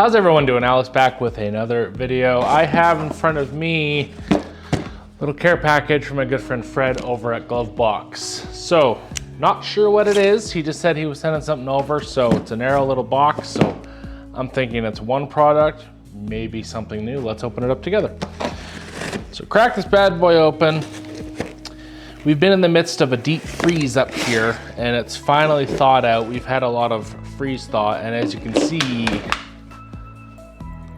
How's everyone doing? Alex back with another video. I have in front of me a little care package from my good friend Fred over at Glovebox. So, not sure what it is. He just said he was sending something over, so it's a narrow little box. So I'm thinking it's one product, maybe something new. Let's open it up together. So crack this bad boy open. We've been in the midst of a deep freeze up here, and it's finally thawed out. We've had a lot of freeze thaw, and as you can see,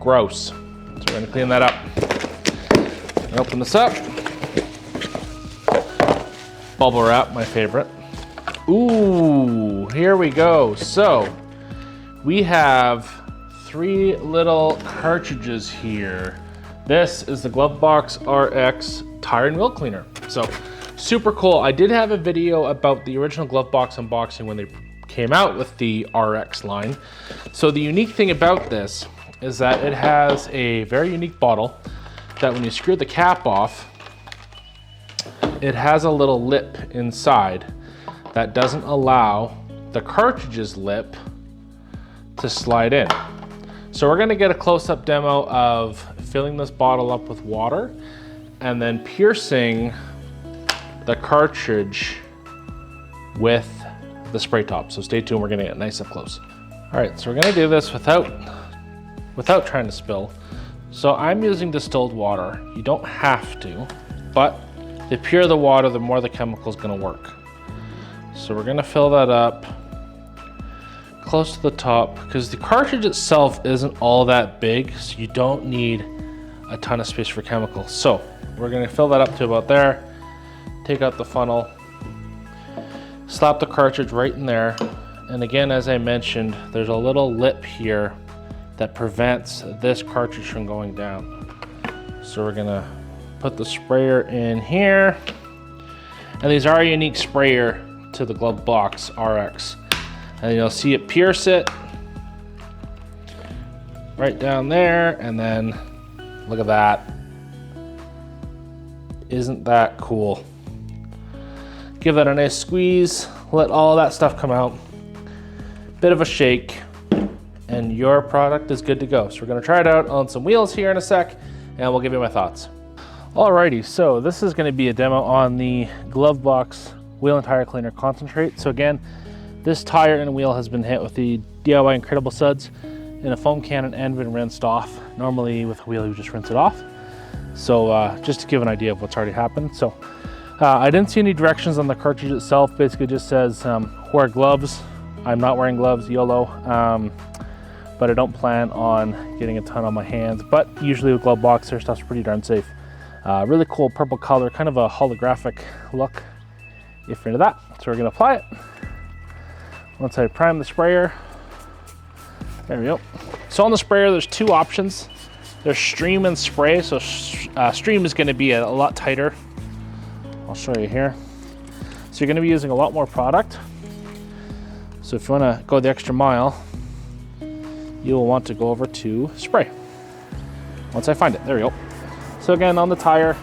gross. So we're gonna clean that up. Open this up. Bubble wrap, my favorite. Ooh, here we go. So we have 3 little cartridges here. This is the Glovebox RX tire and wheel cleaner. So super cool. I did have a video about the original Glovebox unboxing when they came out with the RX line. So the unique thing about this is that it has a very unique bottle that when you screw the cap off, it has a little lip inside that doesn't allow the cartridge's lip to slide in. So we're gonna get a close-up demo of filling this bottle up with water and then piercing the cartridge with the spray top. So stay tuned, we're gonna get nice up close. All right, so we're gonna do this without trying to spill. So I'm using distilled water. You don't have to, but the purer the water, the more the chemical's gonna work. So we're gonna fill that up close to the top because the cartridge itself isn't all that big, so you don't need a ton of space for chemicals. So we're gonna fill that up to about there, take out the funnel, slap the cartridge right in there. And again, as I mentioned, there's a little lip here that prevents this cartridge from going down. So we're gonna put the sprayer in here. And these are a unique sprayer to the Glovebox RX. And you'll see it pierce it right down there. And then look at that. Isn't that cool? Give that a nice squeeze, let all that stuff come out. Bit of a shake, and your product is good to go. So we're gonna try it out on some wheels here in a sec, and we'll give you my thoughts. Alrighty, so this is gonna be a demo on the Glovebox Wheel and Tire Cleaner Concentrate. So again, this tire and wheel has been hit with the DIY Incredible Suds in a foam cannon and been rinsed off. Normally with a wheel, you just rinse it off. So just to give an idea of what's already happened. So I didn't see any directions on the cartridge itself. Basically just says wear gloves. I'm not wearing gloves, YOLO. But I don't plan on getting a ton on my hands. But usually with Glovebox, their stuff's pretty darn safe. Really cool purple color, kind of a holographic look, if you're into that. So we're gonna apply it. Once I prime the sprayer, there we go. So on the sprayer, there's 2 options. There's stream and spray. So stream is gonna be a lot tighter. I'll show you here. So you're gonna be using a lot more product. So if you wanna go the extra mile, you will want to go over to spray. Once I find it, there we go. So again, on the tire,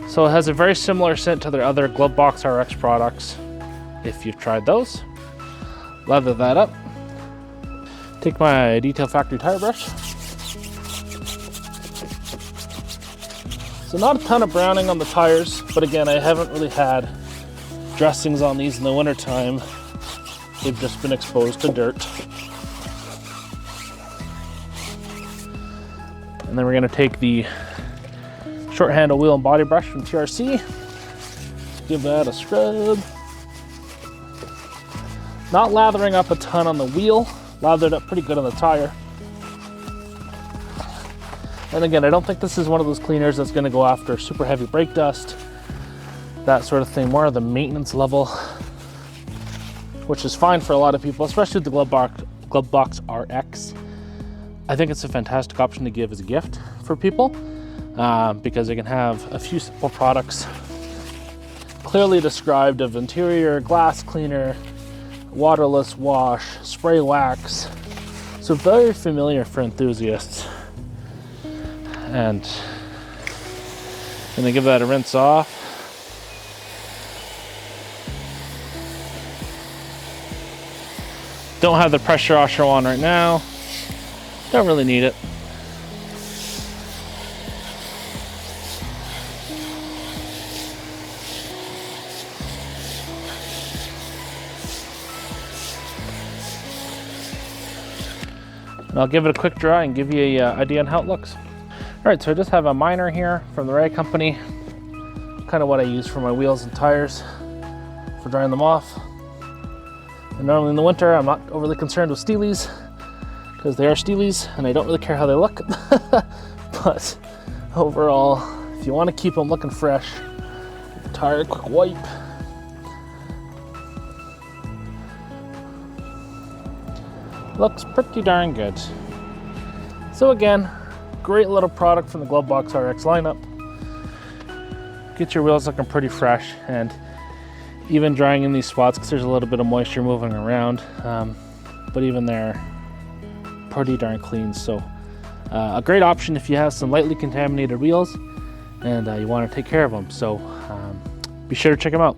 so it has a very similar scent to their other Glovebox RX products, if you've tried those. Lather that up. Take my Detail Factory tire brush. So not a ton of browning on the tires, but again, I haven't really had dressings on these in the wintertime. They've just been exposed to dirt. And then we're gonna take the short handle wheel and body brush from TRC. Give that a scrub. Not lathering up a ton on the wheel, lathered up pretty good on the tire. And again, I don't think this is one of those cleaners that's gonna go after super heavy brake dust, that sort of thing, more of the maintenance level, which is fine for a lot of people, especially the Glovebox RX. I think it's a fantastic option to give as a gift for people because they can have a few simple products clearly described of interior, glass cleaner, waterless wash, spray wax. So very familiar for enthusiasts. And gonna give that a rinse off. don't have the pressure washer on right now. Don't really need it. And I'll give it a quick dry and give you an idea on how it looks. All right, so I just have a miner here from the rag company. Kind of what I use for my wheels and tires for drying them off. And normally in the winter, I'm not overly concerned with steelies because they are steelies and I don't really care how they look. But overall, if you want to keep them looking fresh, give the tire a quick wipe. Looks pretty darn good. So again, great little product from the Glovebox RX lineup. Get your wheels looking pretty fresh, and even drying in these spots because there's a little bit of moisture moving around, but even they're pretty darn clean. So a great option if you have some lightly contaminated wheels and you want to take care of them. So be sure to check them out.